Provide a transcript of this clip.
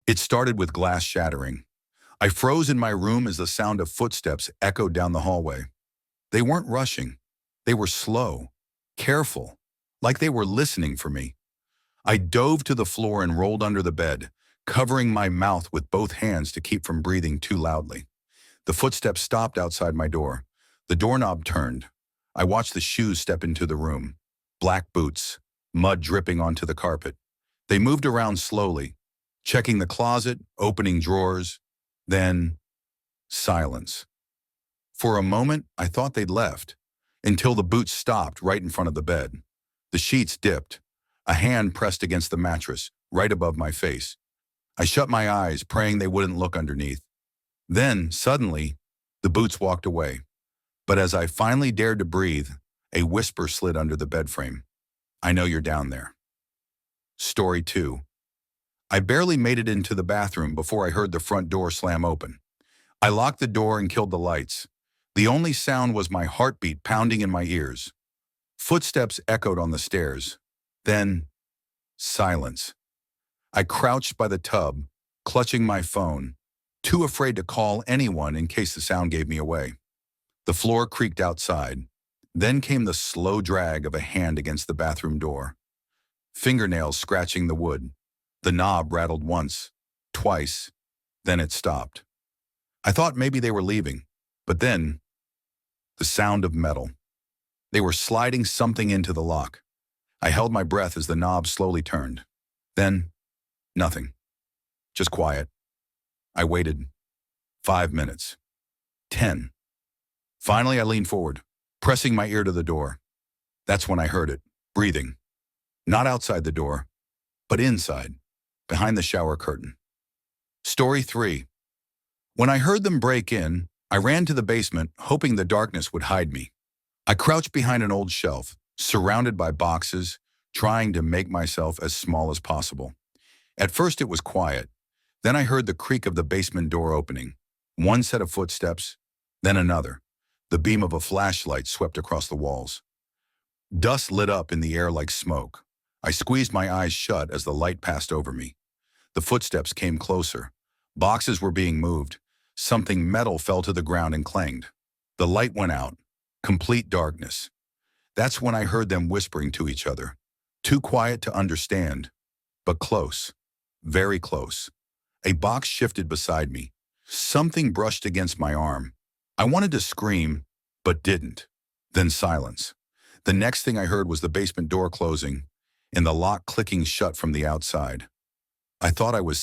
It started with glass shattering. I froze in my room as the sound of footsteps echoed down the hallway. They weren't rushing. They were slow, careful, like they were listening for me. I dove to the floor and rolled under the bed, covering my mouth with both hands to keep from breathing too loudly. The footsteps stopped outside my door. The doorknob turned. I watched the shoes step into the room. Black boots, mud dripping onto the carpet. They moved around slowly, checking the closet, opening drawers. Then, silence. For a moment, I thought they'd left, until the boots stopped right in front of the bed. The sheets dipped. A hand pressed against the mattress, right above my face. I shut my eyes, praying they wouldn't look underneath. Then, suddenly, the boots walked away. But as I finally dared to breathe, a whisper slid under the bed frame. "I know you're down there." Story 2. I barely made it into the bathroom before I heard the front door slam open. I locked the door and killed the lights. The only sound was my heartbeat pounding in my ears. Footsteps echoed on the stairs. Then, silence. I crouched by the tub, clutching my phone, too afraid to call anyone in case the sound gave me away. The floor creaked outside. Then came the slow drag of a hand against the bathroom door. Fingernails scratching the wood. The knob rattled once, twice, then it stopped. I thought maybe they were leaving, but then, the sound of metal. They were sliding something into the lock. I held my breath as the knob slowly turned. Then, nothing. Just quiet. I waited. 5 minutes. 10. Finally, I leaned forward, pressing my ear to the door. That's when I heard it, breathing. Not outside the door, but inside, behind the shower curtain. Story 3. When I heard them break in, I ran to the basement, hoping the darkness would hide me. I crouched behind an old shelf, surrounded by boxes, trying to make myself as small as possible. At first it was quiet. Then I heard the creak of the basement door opening. One set of footsteps, then another. The beam of a flashlight swept across the walls. Dust lit up in the air like smoke. I squeezed my eyes shut as the light passed over me. The footsteps came closer. Boxes were being moved. Something metal fell to the ground and clanged. The light went out. Complete darkness. That's when I heard them whispering to each other. Too quiet to understand, but close. Very close. A box shifted beside me. Something brushed against my arm. I wanted to scream, but didn't. Then silence. The next thing I heard was the basement door closing and the lock clicking shut from the outside. I thought I was safe.